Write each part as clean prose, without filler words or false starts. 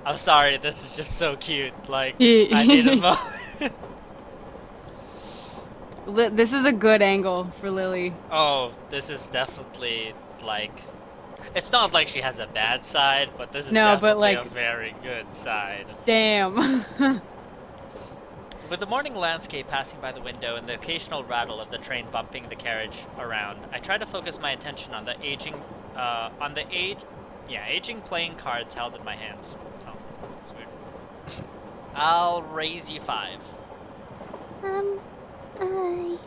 I'm sorry, this is just so cute. Like, I need a This moment. is a good angle for Lily. Oh, this is definitely, like, it's not like she has a bad side, but this is No, but definitely a like, very good side. damn. With the morning landscape passing by the window and the occasional rattle of the train bumping the carriage around, I try to focus my attention on the aging playing cards held in my hands. Oh, that's weird. I'll raise you 5. Um, I...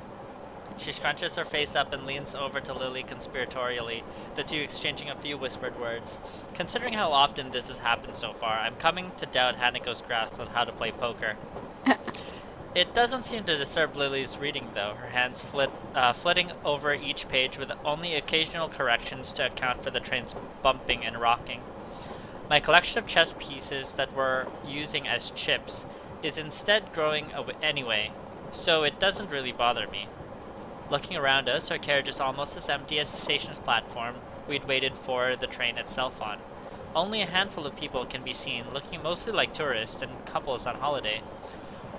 She scrunches her face up and leans over to Lily conspiratorially, the two exchanging a few whispered words. Considering how often this has happened so far, I'm coming to doubt Haneko's grasp on how to play poker. It doesn't seem to disturb Lily's reading, though, her hands flitting over each page with only occasional corrections to account for the train's bumping and rocking. My collection of chess pieces that we're using as chips is instead growing anyway, so it doesn't really bother me. Looking around us, our carriage is almost as empty as the station's platform we'd waited for the train itself on. Only a handful of people can be seen, looking mostly like tourists and couples on holiday.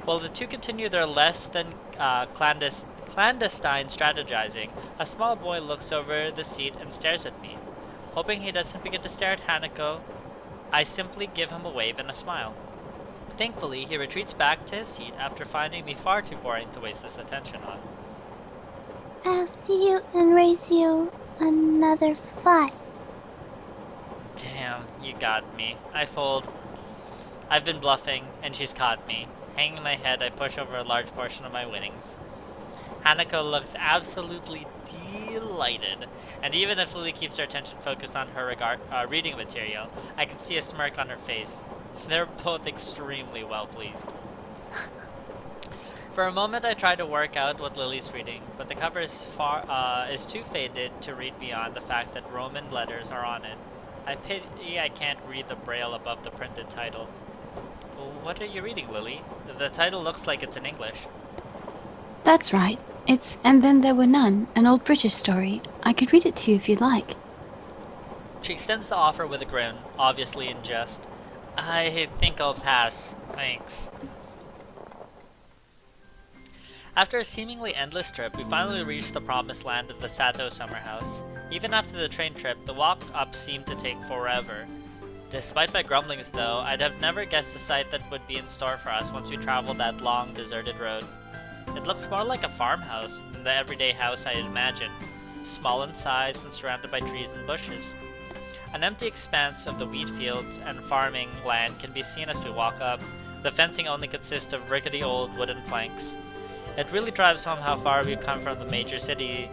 While the two continue their less than clandestine strategizing, a small boy looks over the seat and stares at me. Hoping he doesn't begin to stare at Hanako, I simply give him a wave and a smile. Thankfully, he retreats back to his seat after finding me far too boring to waste his attention on. I'll see you and raise you another 5. Damn, you got me. I fold. I've been bluffing, and she's caught me. Hanging my head, I push over a large portion of my winnings. Hanako looks absolutely delighted, and even if Lily keeps her attention focused on her reading material, I can see a smirk on her face. They're both extremely well pleased. For a moment, I try to work out what Lily's reading, but the cover is too faded to read beyond the fact that Roman letters are on it. I pity I can't read the braille above the printed title. What are you reading, Lily? The title looks like it's in English. That's right. It's And Then There Were None, an old British story. I could read it to you if you'd like. She extends the offer with a grin, obviously in jest. I think I'll pass. Thanks. After a seemingly endless trip, we finally reached the promised land of the Sato summer house. Even after the train trip, the walk up seemed to take forever. Despite my grumblings though, I'd have never guessed the sight that would be in store for us once we traveled that long, deserted road. It looks more like a farmhouse than the everyday house I had imagined, small in size and surrounded by trees and bushes. An empty expanse of the wheat fields and farming land can be seen as we walk up. The fencing only consists of rickety old wooden planks. It really drives home how far we've come from the major cities,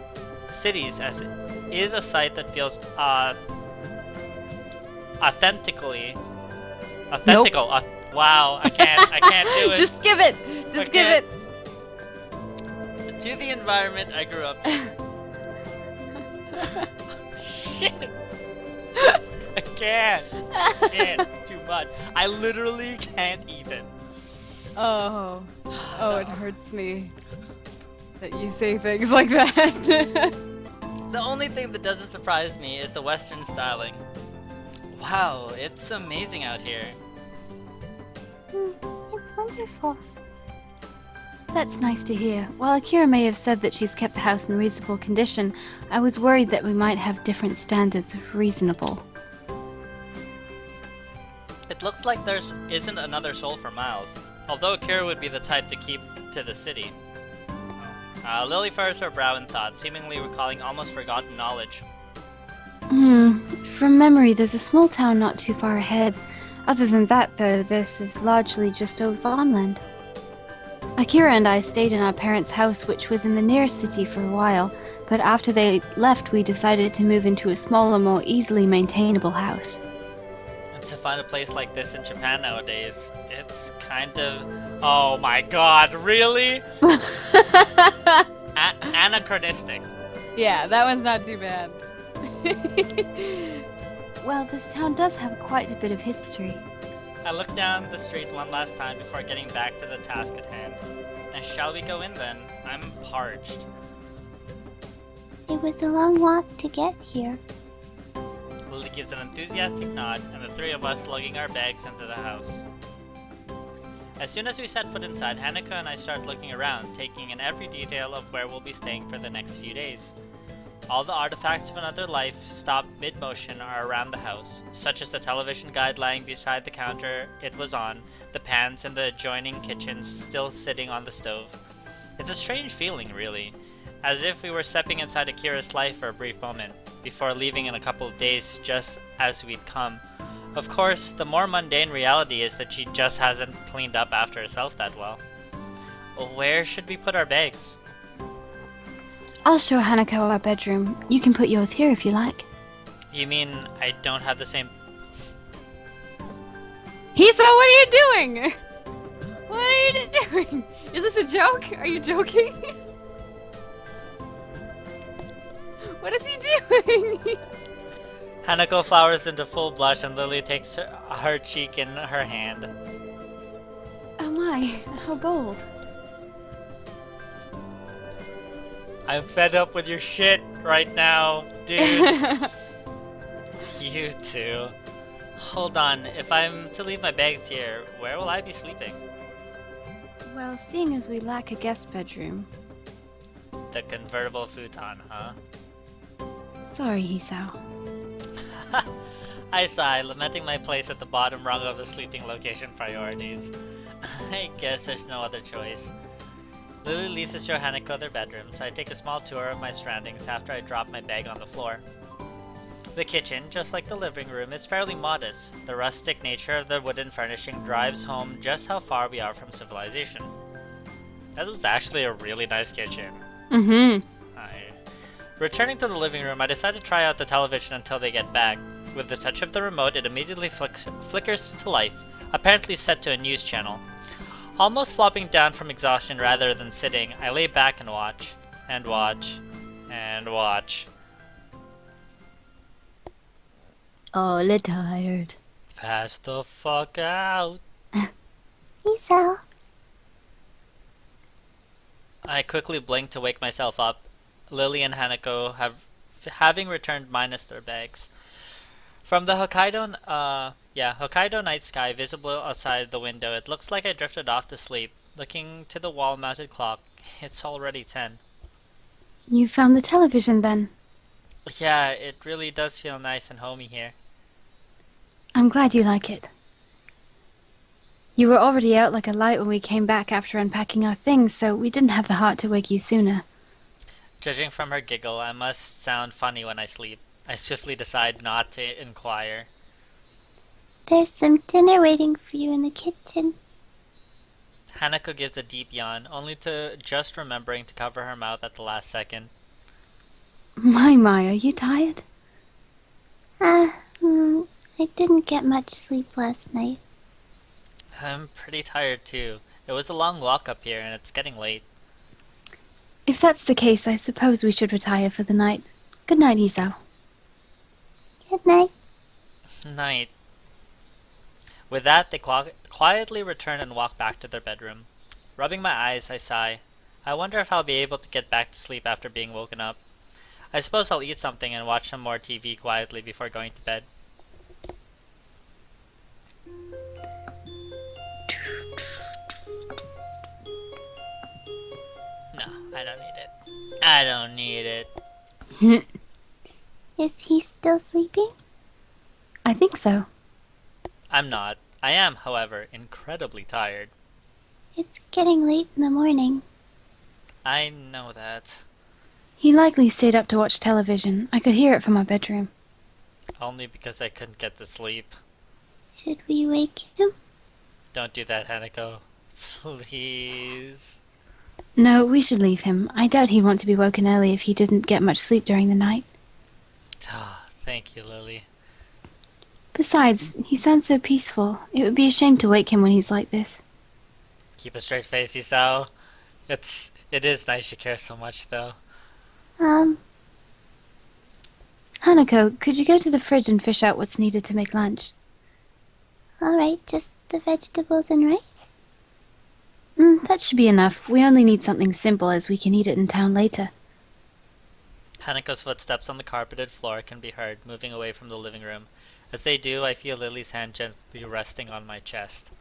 as it is a site that feels authentical. Wow, I can't do it. Just give it. Just give it. To the environment I grew up in. Shit. I can't. It's too much. I literally can't even. Oh, it hurts me that you say things like that. The only thing that doesn't surprise me is the Western styling. Wow, it's amazing out here. It's wonderful. That's nice to hear. While Akira may have said that she's kept the house in reasonable condition, I was worried that we might have different standards of reasonable. It looks like there isn't another soul for miles, although Akira would be the type to keep to the city. Lily furrows her brow in thought, seemingly recalling almost forgotten knowledge. From memory, there's a small town not too far ahead. Other than that, though, this is largely just old farmland. Akira and I stayed in our parents' house, which was in the nearest city for a while, but after they left, we decided to move into a smaller, more easily maintainable house. And to find a place like this in Japan nowadays, it's kind of... Oh my god, really? Anachronistic. Yeah, that one's not too bad. Well, this town does have quite a bit of history. I look down the street one last time before getting back to the task at hand. And shall we go in then? I'm parched. It was a long walk to get here. Lily gives an enthusiastic nod, and the three of us lugging our bags into the house. As soon as we set foot inside, Hanako and I start looking around, taking in every detail of where we'll be staying for the next few days. All the artifacts of another life stopped mid-motion are around the house, such as the television guide lying beside the counter it was on, the pans in the adjoining kitchen still sitting on the stove. It's a strange feeling, really, as if we were stepping inside Akira's life for a brief moment, before leaving in a couple of days just as we'd come. Of course, the more mundane reality is that she just hasn't cleaned up after herself that well. Where should we put our bags? I'll show Hanako our bedroom. You can put yours here if you like. You mean I don't have the same... Hisao, what are you doing? What are you doing? Is this a joke? Are you joking? What is he doing? Hanako flowers into full blush and Lily takes her cheek in her hand. Oh my, how bold. I'm fed up with your shit right now, dude. You too. Hold on, if I'm to leave my bags here, where will I be sleeping? Well, seeing as we lack a guest bedroom. The convertible futon, huh? Sorry, Hisao. I sigh, lamenting my place at the bottom rung of the sleeping location priorities. I guess there's no other choice. Lily leads to show Hanako their bedroom, so I take a small tour of my surroundings after I drop my bag on the floor. The kitchen, just like the living room, is fairly modest. The rustic nature of the wooden furnishing drives home just how far we are from civilization. That was actually a really nice kitchen. Mm-hmm. Returning to the living room, I decide to try out the television until they get back. With the touch of the remote, it immediately flickers to life, apparently set to a news channel. Almost flopping down from exhaustion rather than sitting, I lay back and watch, and watch, and watch. All tired. Pass the fuck out. Hisao. I quickly blink to wake myself up. Lily and Hanako having returned minus their bags. From the Hokkaido night sky visible outside the window, it looks like I drifted off to sleep. Looking to the wall-mounted clock, it's already 10. You found the television then? Yeah, it really does feel nice and homey here. I'm glad you like it. You were already out like a light when we came back after unpacking our things, so we didn't have the heart to wake you sooner. Judging from her giggle, I must sound funny when I sleep. I swiftly decide not to inquire. There's some dinner waiting for you in the kitchen. Hanako gives a deep yawn, only to just remembering to cover her mouth at the last second. My, are you tired? I didn't get much sleep last night. I'm pretty tired too. It was a long walk up here and it's getting late. If that's the case, I suppose we should retire for the night. Good night, Hisao. Good night. Night. With that, they quietly return and walk back to their bedroom. Rubbing my eyes, I sigh. I wonder if I'll be able to get back to sleep after being woken up. I suppose I'll eat something and watch some more TV quietly before going to bed. No, I don't need it. I don't need it. Is he still sleeping? I think so. I'm not. I am, however, incredibly tired. It's getting late in the morning. I know that. He likely stayed up to watch television. I could hear it from our bedroom. Only because I couldn't get to sleep. Should we wake him? Don't do that, Hanako. Please. No, we should leave him. I doubt he'd want to be woken early if he didn't get much sleep during the night. Ah, thank you, Lily. Besides, he sounds so peaceful. It would be a shame to wake him when he's like this. Keep a straight face, Hisao. It is nice you care so much, though. Hanako, could you go to the fridge and fish out what's needed to make lunch? Alright, just the vegetables and rice? That should be enough. We only need something simple as we can eat it in town later. Haneko's footsteps on the carpeted floor can be heard, moving away from the living room. As they do, I feel Lily's hand gently resting on my chest.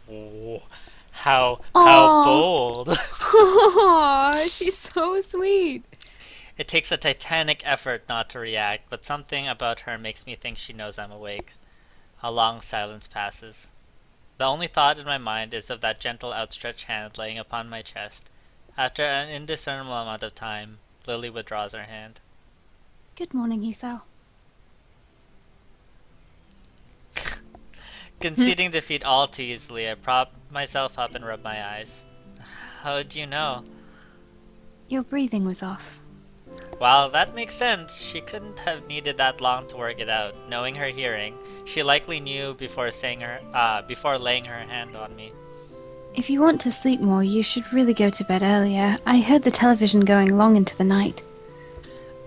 Oh, how bold! Aww, she's so sweet. It takes a titanic effort not to react, but something about her makes me think she knows I'm awake. A long silence passes. The only thought in my mind is of that gentle outstretched hand laying upon my chest. After an indiscernible amount of time, Lily withdraws her hand. Good morning, Hisao. Conceding defeat all too easily, I prop myself up and rub my eyes. How'd you know? Your breathing was off. Well, that makes sense. She couldn't have needed that long to work it out. Knowing her hearing, she likely knew before laying her hand on me. If you want to sleep more, you should really go to bed earlier. I heard the television going long into the night.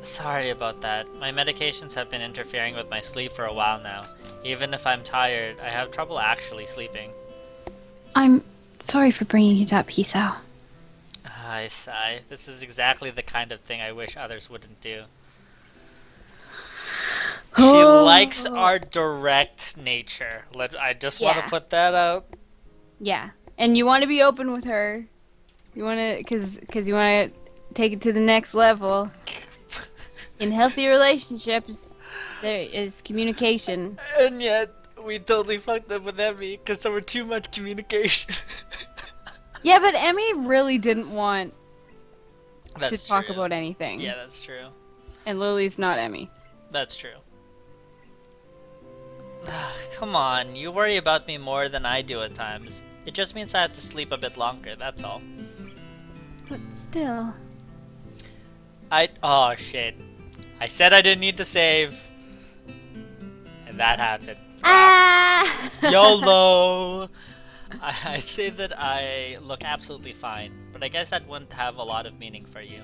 Sorry about that. My medications have been interfering with my sleep for a while now. Even if I'm tired, I have trouble actually sleeping. I'm sorry for bringing it up, Hisao. I sigh. This is exactly the kind of thing I wish others wouldn't do. She likes our direct nature. I just want to Yeah. put that out. Yeah, and you want to be open with her. You want to, cause you want to take it to the next level. In healthy relationships, there is communication. And yet, we totally fucked up with Emmy because there were too much communication. Yeah, but Emmy really didn't want That's to talk true. about anything. Yeah, that's true. And Lily's not Emmy. That's true. Come on, you worry about me more than I do at times. It just means I have to sleep a bit longer, that's all. But still... Oh shit. I said I didn't need to save. And that happened. Ah! YOLO! I'd say that I look absolutely fine, but I guess that wouldn't have a lot of meaning for you.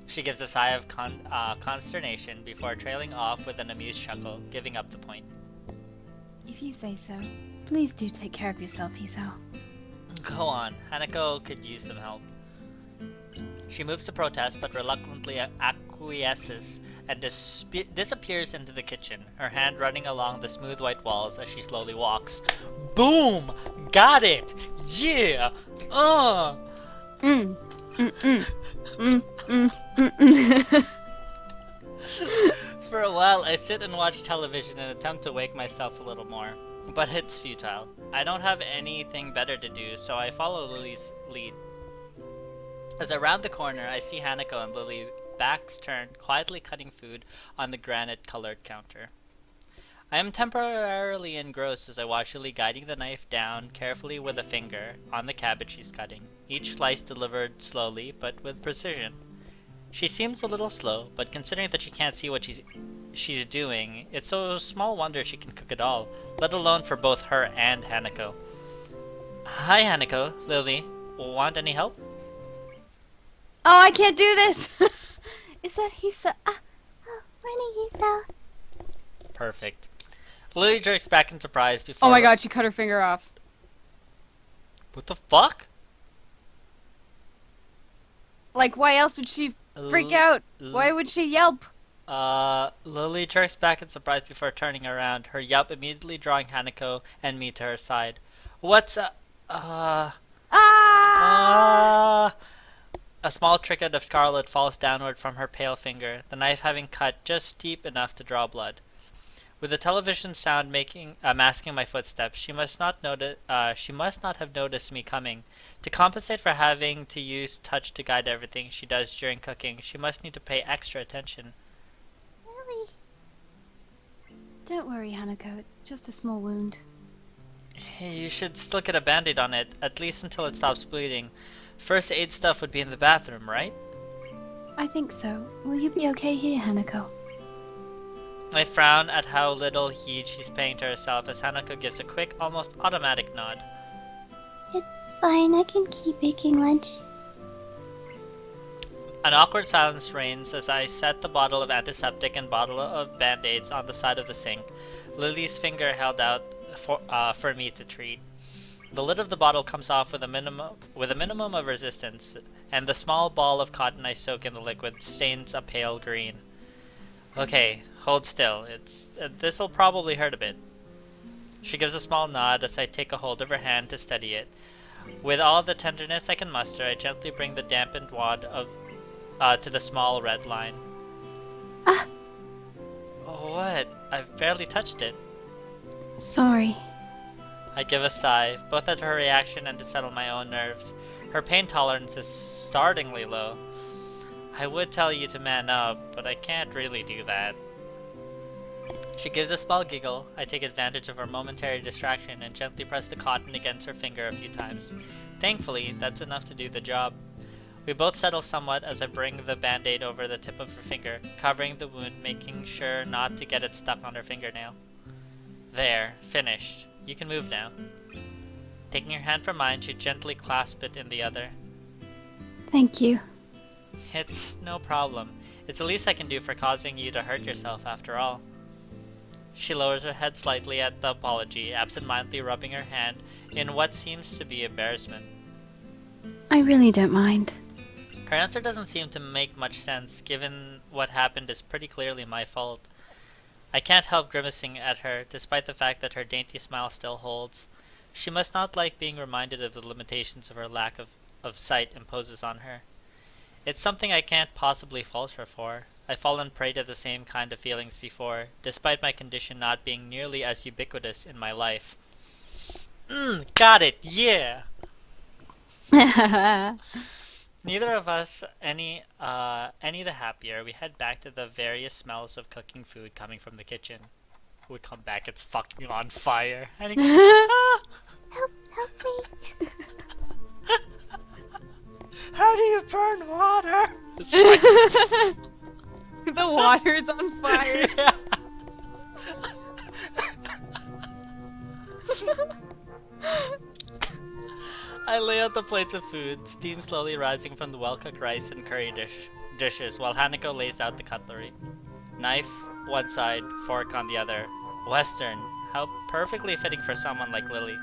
She gives a sigh of consternation before trailing off with an amused chuckle, giving up the point. If you say so. Please do take care of yourself, Hisao. Go on, Hanako could use some help. She moves to protest, but reluctantly acquiesces and disappears into the kitchen, her hand running along the smooth white walls as she slowly walks. Boom! Got it! Yeah! For a while, I sit and watch television and attempt to wake myself a little more, but it's futile. I don't have anything better to do, so I follow Lily's lead. As I round the corner, I see Hanako and Lily, backs turned, quietly cutting food on the granite-colored counter. I am temporarily engrossed as I watch Lily guiding the knife down carefully with a finger on the cabbage she's cutting, each slice delivered slowly but with precision. She seems a little slow, but considering that she can't see what she's doing, it's so small wonder she can cook at all, let alone for both her and Hanako. Hi Hanako, Lily. Want any help? Oh, I can't do this! Is that Hisao? Morning, Hisao. Perfect. Lily jerks back in surprise before... Oh my god, she cut her finger off. What the fuck? Like, why else would she freak out? Why would she yelp? Lily jerks back in surprise before turning around, her yelp immediately drawing Hanako and me to her side. What's Ah! A small tricklet of scarlet falls downward from her pale finger, the knife having cut just deep enough to draw blood. With the television sound masking my footsteps, she must not have noticed me coming. To compensate for having to use touch to guide everything she does during cooking, she must need to pay extra attention. Really? Don't worry, Hanako. It's just a small wound. You should still get a band-aid on it, at least until it stops bleeding. First aid stuff would be in the bathroom, right? I think so. Will you be okay here, Hanako? I frown at how little heed she's paying to herself as Hanako gives a quick, almost automatic nod. It's fine. I can keep making lunch. An awkward silence reigns as I set the bottle of antiseptic and bottle of band-aids on the side of the sink, Lily's finger held out for me to treat. The lid of the bottle comes off with a minimum of resistance, and the small ball of cotton I soak in the liquid stains a pale green. Okay, hold still. This'll probably hurt a bit. She gives a small nod as I take a hold of her hand to steady it. With all the tenderness I can muster, I gently bring the dampened wad to the small red line. Ah! What? I've barely touched it. Sorry. I give a sigh, both at her reaction and to settle my own nerves. Her pain tolerance is startlingly low. I would tell you to man up, but I can't really do that. She gives a small giggle. I take advantage of her momentary distraction and gently press the cotton against her finger a few times. Thankfully, that's enough to do the job. We both settle somewhat as I bring the band-aid over the tip of her finger, covering the wound, making sure not to get it stuck on her fingernail. There, finished. You can move now. Taking her hand from mine, she gently clasps it in the other. Thank you. It's no problem. It's the least I can do for causing you to hurt yourself, after all. She lowers her head slightly at the apology, absent-mindedly rubbing her hand in what seems to be embarrassment. I really don't mind. Her answer doesn't seem to make much sense, given what happened is pretty clearly my fault. I can't help grimacing at her, despite the fact that her dainty smile still holds. She must not like being reminded of the limitations of her lack of sight imposes on her. It's something I can't possibly fault her for. I've fallen prey to the same kind of feelings before, despite my condition not being nearly as ubiquitous in my life. Got it, yeah! Neither of us any the happier. We head back to the various smells of cooking food coming from the kitchen. We come back, it's fucking on fire. And he goes, Help me. how do you burn water? It's like, The water's on fire. yeah. I lay out the plates of food, steam slowly rising from the well-cooked rice and curry dishes, while Hanako lays out the cutlery. Knife, one side, fork on the other. Western. How perfectly fitting for someone like Lily.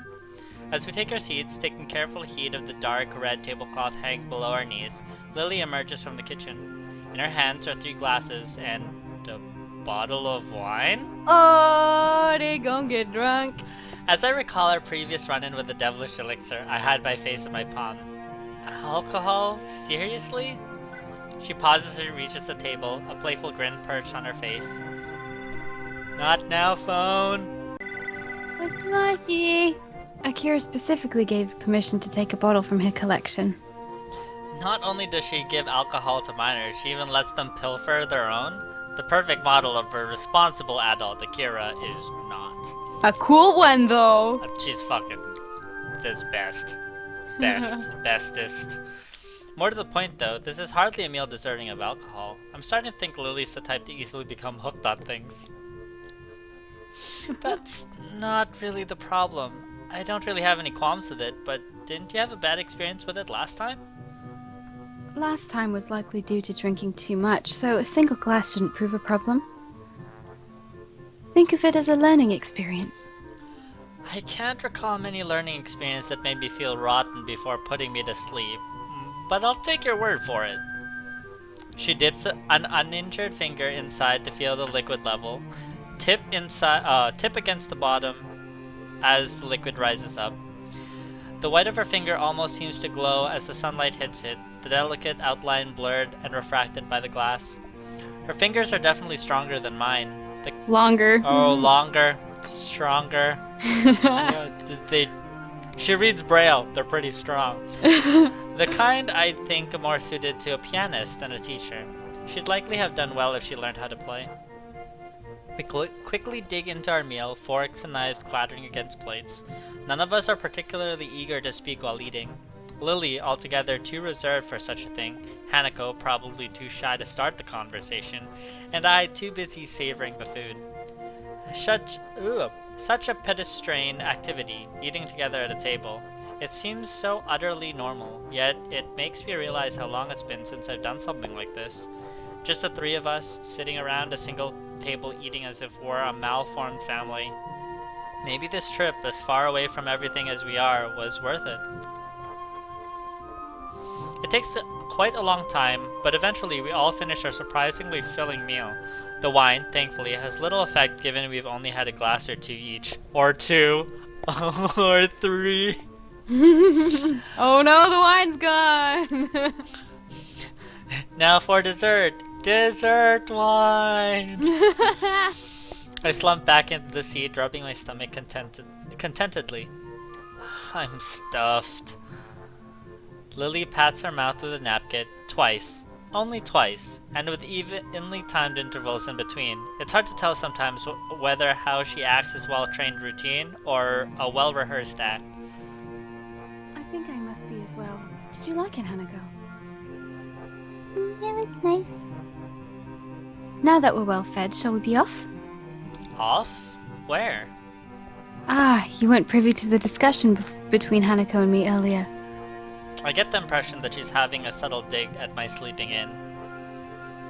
As we take our seats, taking careful heed of the dark red tablecloth hanging below our knees, Lily emerges from the kitchen. In her hands are 3 glasses and a bottle of wine? Oh, they gon' get drunk. As I recall our previous run-in with the devilish elixir, I hide my face in my palm. Alcohol? Seriously? She pauses and reaches the table, a playful grin perched on her face. Not now, phone! Smushy. Akira specifically gave permission to take a bottle from her collection. Not only does she give alcohol to minors, she even lets them pilfer their own. The perfect model of a responsible adult, Akira is not. A cool one, though. She's fucking the best. Bestest. More to the point though, this is hardly a meal deserving of alcohol. I'm starting to think Lily's the type to easily become hooked on things. That's not really the problem. I don't really have any qualms with it, but didn't you have a bad experience with it last time? Last time was likely due to drinking too much, so a single glass shouldn't prove a problem. Think of it as a learning experience. I can't recall many learning experiences that made me feel rotten before putting me to sleep, but I'll take your word for it. She dips an uninjured finger inside to feel the liquid level, tip against the bottom as the liquid rises up. The white of her finger almost seems to glow as the sunlight hits it, the delicate outline blurred and refracted by the glass. Her fingers are definitely stronger than mine. Longer. Oh, longer, stronger. She reads Braille. They're pretty strong. The kind I'd think more suited to a pianist than a teacher. She'd likely have done well if she learned how to play. We quickly dig into our meal, forks and knives clattering against plates. None of us are particularly eager to speak while eating. Lily, altogether too reserved for such a thing, Hanako, probably too shy to start the conversation, and I, too busy savoring the food. Such a pedestrian activity, eating together at a table. It seems so utterly normal, yet it makes me realize how long it's been since I've done something like this. Just the 3 of us, sitting around a single table eating as if we're a malformed family. Maybe this trip, as far away from everything as we are, was worth it. It takes quite a long time, but eventually we all finish our surprisingly filling meal. The wine, thankfully, has little effect given we've only had a glass or two each. Or two. Or three. Oh no, the wine's gone! Now for dessert. Dessert wine! I slump back into the seat, rubbing my stomach contentedly. I'm stuffed. Lily pats her mouth with a napkin twice. Only twice, and with evenly timed intervals in between. It's hard to tell sometimes whether how she acts is well-trained routine or a well-rehearsed act. I think I must be as well. Did you like it, Hanako? It was nice. Now that we're well fed, shall we be off? Off? Where? Ah, you weren't privy to the discussion between Hanako and me earlier. I get the impression that she's having a subtle dig at my sleeping in.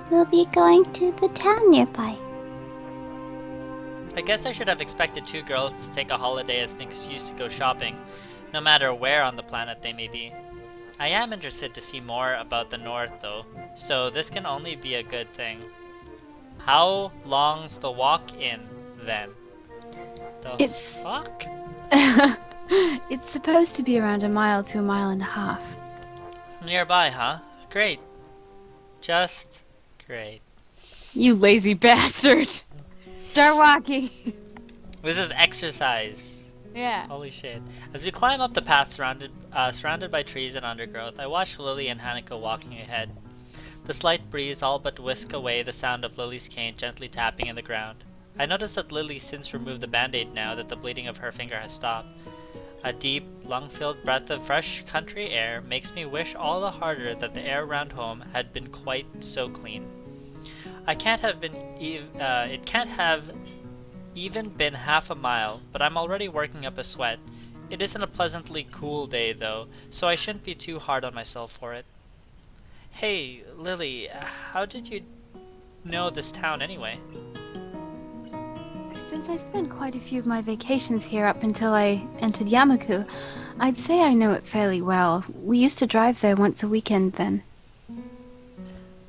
We'll be going to the town nearby. I guess I should have expected two girls to take a holiday as an excuse to go shopping, no matter where on the planet they may be. I am interested to see more about the North, though, so this can only be a good thing. How long's the walk in, then? It's- fuck? It's supposed to be around a mile to a mile and a half. Nearby, huh? Great. Just great. You lazy bastard! Start walking! This is exercise. Yeah. Holy shit. As we climb up the path surrounded by trees and undergrowth, I watch Lily and Hanako walking ahead. The slight breeze all but whisk away the sound of Lily's cane gently tapping in the ground. I notice that Lily since removed the band-aid now that the bleeding of her finger has stopped. A deep, lung-filled breath of fresh country air makes me wish all the harder that the air around home had been quite so clean. It can't have even been half a mile, but I'm already working up a sweat. It isn't a pleasantly cool day, though, so I shouldn't be too hard on myself for it. Hey, Lily, how did you know this town anyway? Since I spent quite a few of my vacations here up until I entered Yamaku, I'd say I know it fairly well. We used to drive there once a weekend then.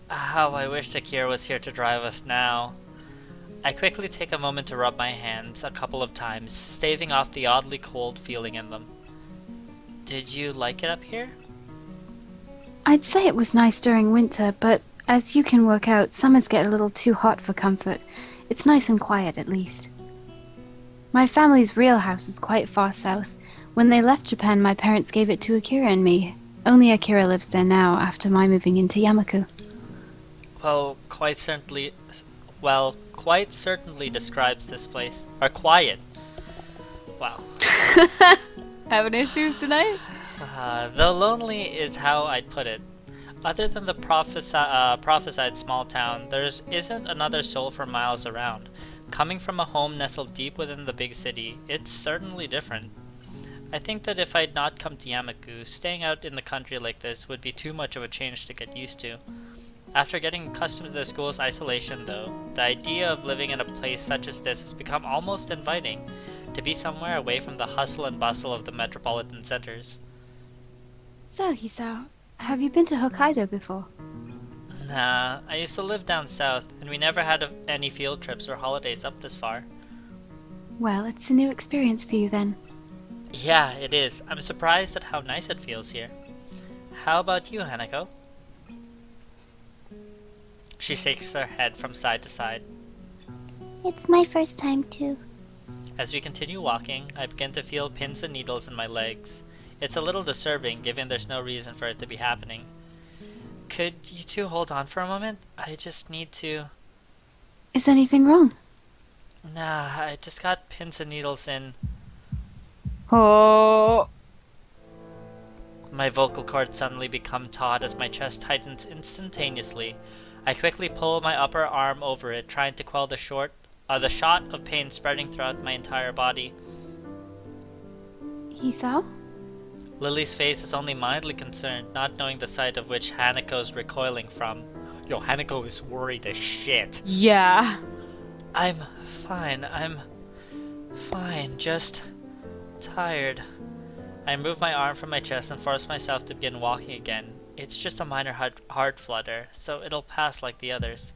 How I wish Takira was here to drive us now. I quickly take a moment to rub my hands a couple of times, staving off the oddly cold feeling in them. Did you like it up here? I'd say it was nice during winter, but as you can work out, summers get a little too hot for comfort. It's nice and quiet, at least. My family's real house is quite far south. When they left Japan, my parents gave it to Akira and me. Only Akira lives there now, after my moving into Yamaku. Quite certainly describes this place. Or quiet. Wow. Having issues tonight? Though lonely is how I'd put it. Other than the prophesied small town, there isn't another soul for miles around. Coming from a home nestled deep within the big city, it's certainly different. I think that if I'd not come to Yamaku, staying out in the country like this would be too much of a change to get used to. After getting accustomed to the school's isolation, though, the idea of living in a place such as this has become almost inviting, to be somewhere away from the hustle and bustle of the metropolitan centers. So, Hisao, have you been to Hokkaido before? Nah, I used to live down south, and we never had any field trips or holidays up this far. Well, it's a new experience for you then. Yeah, it is. I'm surprised at how nice it feels here. How about you, Hanako? She shakes her head from side to side. It's my first time too. As we continue walking, I begin to feel pins and needles in my legs. It's a little disturbing, given there's no reason for it to be happening. Could you two hold on for a moment? I just need to... Is anything wrong? Nah, I just got pins and needles in... Oh. My vocal cords suddenly become taut as my chest tightens instantaneously. I quickly pull my upper arm over it, trying to quell the shot of pain spreading throughout my entire body. Hisao? Lily's face is only mildly concerned, not knowing the sight of which Hanako's recoiling from. Yo, Hanako is worried as shit. Yeah. I'm fine. I'm Fine, just tired. I remove my arm from my chest and force myself to begin walking again. It's just a minor heart flutter, so it'll pass like the others.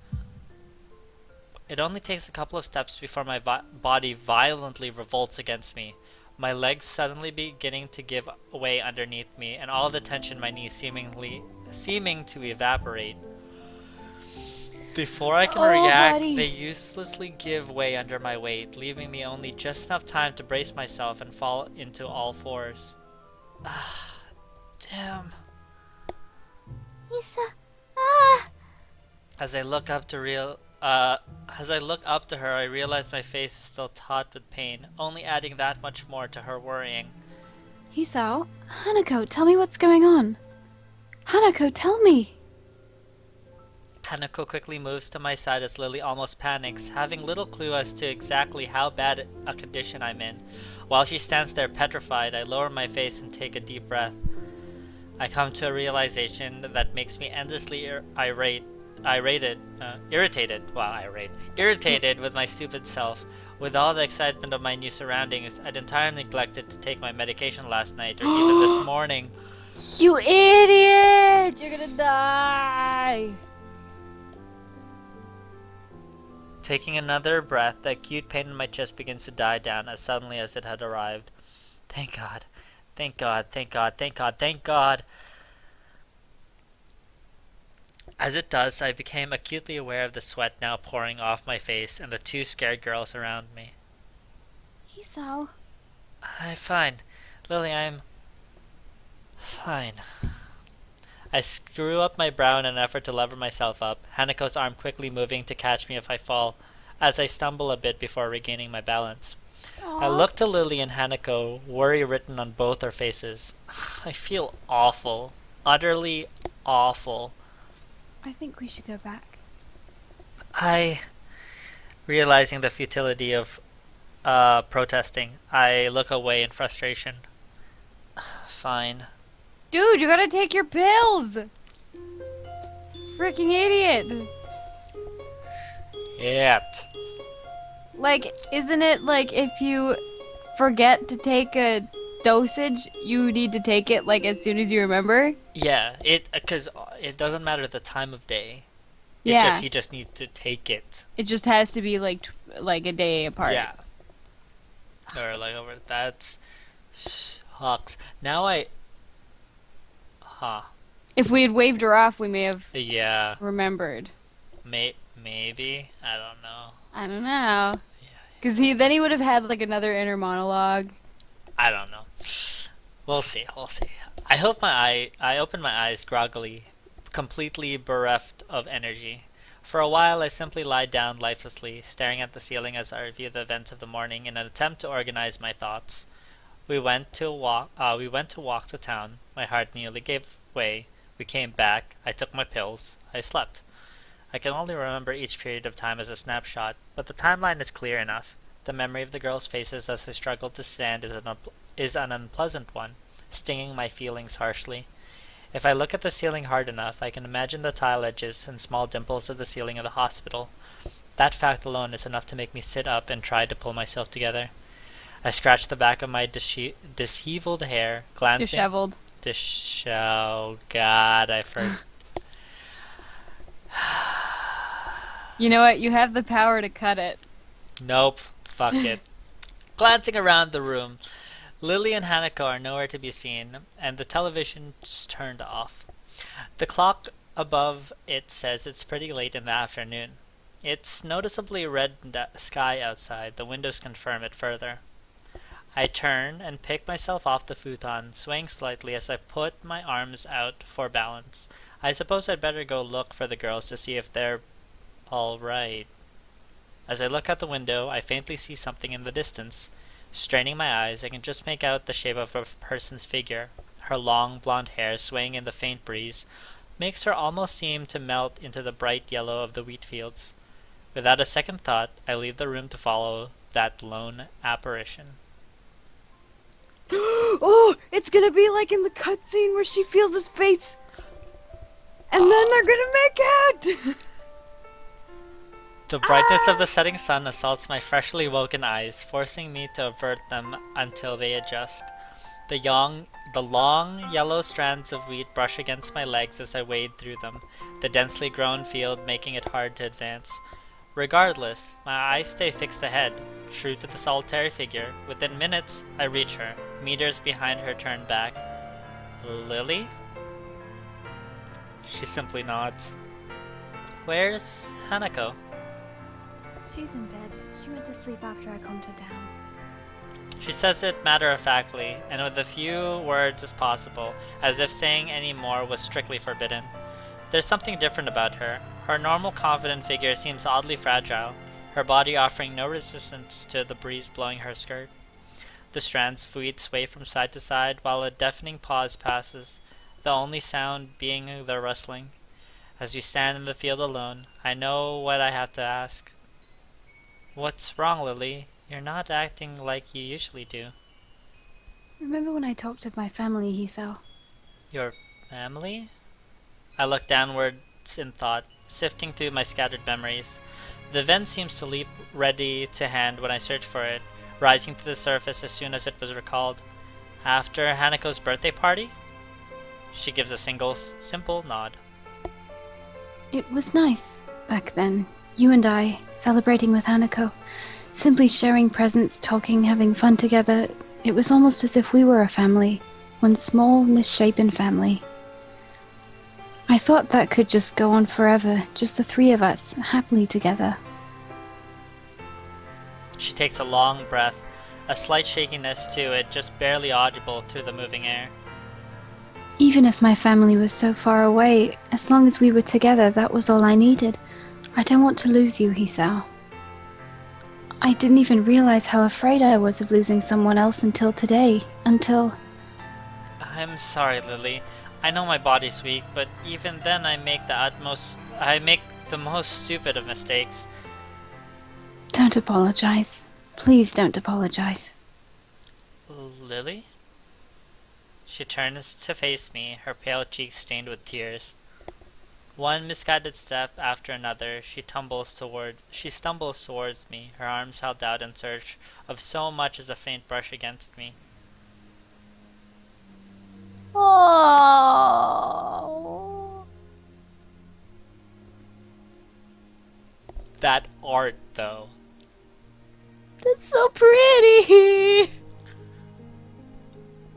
It only takes a couple of steps before my body violently revolts against me. My legs suddenly beginning to give way underneath me, and all the tension in my knees seeming to evaporate. Before I can react, buddy. they uselessly give way under my weight, leaving me only just enough time to brace myself and fall into all fours. Ah, damn. Isa. Ah! As I look up to her, I realize my face is still taut with pain, only adding that much more to her worrying. Hisao, Hanako, tell me what's going on. Hanako, tell me. Hanako quickly moves to my side as Lily almost panics, having little clue as to exactly how bad a condition I'm in. While she stands there petrified, I lower my face and take a deep breath. I come to a realization that makes me endlessly irritated with my stupid self. With all the excitement of my new surroundings, I'd entirely neglected to take my medication last night or even this morning. You idiot! You're gonna die! Taking another breath, the acute pain in my chest begins to die down as suddenly as it had arrived. Thank God. Thank God, thank God, thank God, thank God. As it does, I became acutely aware of the sweat now pouring off my face and the two scared girls around me. Hisao. I'm fine. Lily, I'm fine. I screw up my brow in an effort to lever myself up, Hanako's arm quickly moving to catch me if I fall, as I stumble a bit before regaining my balance. I look to Lily and Hanako, worry written on both their faces. I feel awful. Utterly awful. I think we should go back. Realizing the futility of protesting, I look away in frustration. Fine. Dude, you gotta take your pills! Freaking idiot! Yet. Like, isn't it like if you forget to take a dosage, you need to take it like as soon as you remember? Yeah, because it doesn't matter the time of day. Yeah. You just need to take it. It just has to be like like a day apart. Yeah. Or like over that sucks. Now If we had waved her off, we may have yeah. remembered. Maybe. I don't know. I don't know. Because then he would have had like another inner monologue. I don't know. We'll see. I open my eyes groggily, completely bereft of energy. For a while I simply lie down lifelessly, staring at the ceiling as I review the events of the morning in an attempt to organize my thoughts. We went to walk to town. My heart nearly gave way. We came back. I took my pills. I slept. I can only remember each period of time as a snapshot, but the timeline is clear enough. The memory of the girls' faces as I struggled to stand is an unpleasant one, stinging my feelings harshly. If I look at the ceiling hard enough, I can imagine the tile edges and small dimples of the ceiling of the hospital. That fact alone is enough to make me sit up and try to pull myself together. I scratch the back of my disheveled hair, glancing... Disheveled. Oh, God, I forgot. You know what? You have the power to cut it. Nope. Fuck it. Glancing around the room, Lily and Hanako are nowhere to be seen, and the television's turned off. The clock above it says it's pretty late in the afternoon. It's noticeably red sky outside. The windows confirm it further. I turn and pick myself off the futon, swaying slightly as I put my arms out for balance. I suppose I'd better go look for the girls to see if they're all right. As I look out the window, I faintly see something in the distance. Straining my eyes, I can just make out the shape of a person's figure. Her long blonde hair, swaying in the faint breeze, makes her almost seem to melt into the bright yellow of the wheat fields. Without a second thought, I leave the room to follow that lone apparition. Oh, it's gonna be like in the cutscene where she feels his face, and then they're gonna make out. The brightness of the setting sun assaults my freshly woken eyes, forcing me to avert them until they adjust. The long yellow strands of wheat brush against my legs as I wade through them, the densely grown field making it hard to advance. Regardless, my eyes stay fixed ahead, true to the solitary figure. Within minutes, I reach her, meters behind her turned back. Lily? She simply nods. Where's Hanako? She's in bed. She went to sleep after I calmed her down. She says it matter-of-factly, and with as few words as possible, as if saying any more was strictly forbidden. There's something different about her. Her normal confident figure seems oddly fragile, her body offering no resistance to the breeze blowing her skirt. The strands of wheat sway from side to side while a deafening pause passes, the only sound being their rustling. As we stand in the field alone, I know what I have to ask. What's wrong, Lily? You're not acting like you usually do. Remember when I talked to my family, Hisao? Your family? I look downwards in thought, sifting through my scattered memories. The event seems to leap ready to hand when I search for it, rising to the surface as soon as it was recalled. After Hanako's birthday party? She gives a simple nod. It was nice back then. You and I, celebrating with Hanako. Simply sharing presents, talking, having fun together. It was almost as if we were a family. One small, misshapen family. I thought that could just go on forever, just the three of us, happily together. She takes a long breath, a slight shakiness to it, just barely audible through the moving air. Even if my family was so far away, as long as we were together, that was all I needed. I don't want to lose you, Hisao. I didn't even realize how afraid I was of losing someone else until today. I'm sorry, Lily. I know my body's weak, but even then I make the most stupid of mistakes. Don't apologize. Please don't apologize. Lily? She turns to face me, her pale cheeks stained with tears. One misguided step after another, she stumbles towards me, her arms held out in search of so much as a faint brush against me. Oh. That art, though. That's so pretty.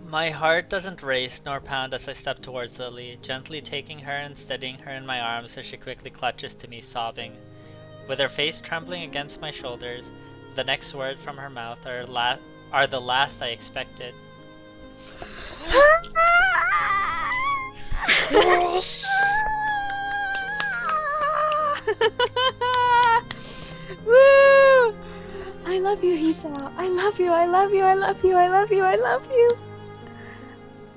My heart doesn't race nor pound as I step towards Lily, gently taking her and steadying her in my arms as she quickly clutches to me, sobbing. With her face trembling against my shoulders, the next words from her mouth are the last I expected. Woo! I love you, Hisao. I love you, I love you, I love you, I love you, I love you.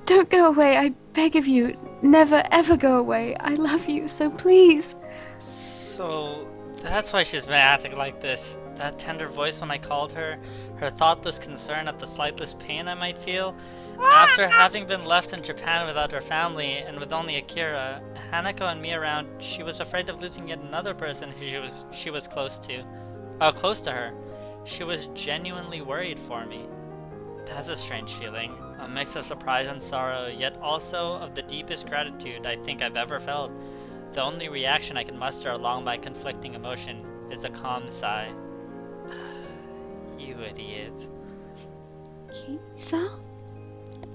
Don't go away, I beg of you. Never ever go away. I love you, so please. So, that's why she's been acting like this. That tender voice when I called her, her thoughtless concern at the slightest pain I might feel. After having been left in Japan without her family and with only Akira, Hanako and me around, she was afraid of losing yet another person who she was close to. Close to her. She was genuinely worried for me. That's a strange feeling. A mix of surprise and sorrow, yet also of the deepest gratitude I think I've ever felt. The only reaction I can muster along my conflicting emotion is a calm sigh. You idiot. Hisao?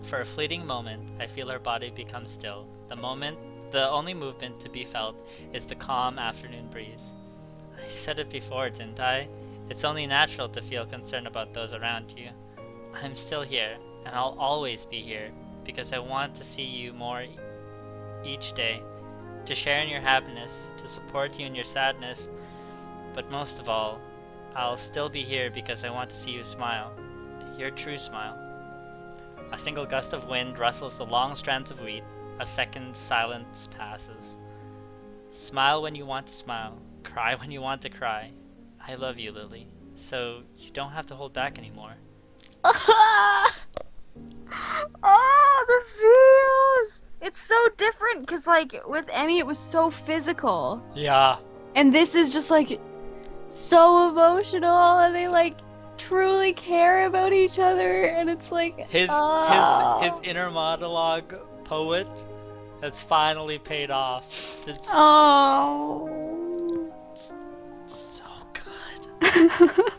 For a fleeting moment, I feel her body become still. The only movement to be felt is the calm afternoon breeze. I said it before, didn't I? It's only natural to feel concern about those around you. I'm still here, and I'll always be here, because I want to see you more each day, to share in your happiness, to support you in your sadness, but most of all, I'll still be here because I want to see you smile, your true smile. A single gust of wind rustles the long strands of wheat, a second silence passes. Smile when you want to smile, cry when you want to cry. I love you, Lily, so you don't have to hold back anymore. Oh, the feels! It's so different because, like, with Emmy, it was so physical. Yeah. And this is just like, so emotional, and they like truly care about each other, and it's like His inner monologue poet has finally paid off. It's oh. so good.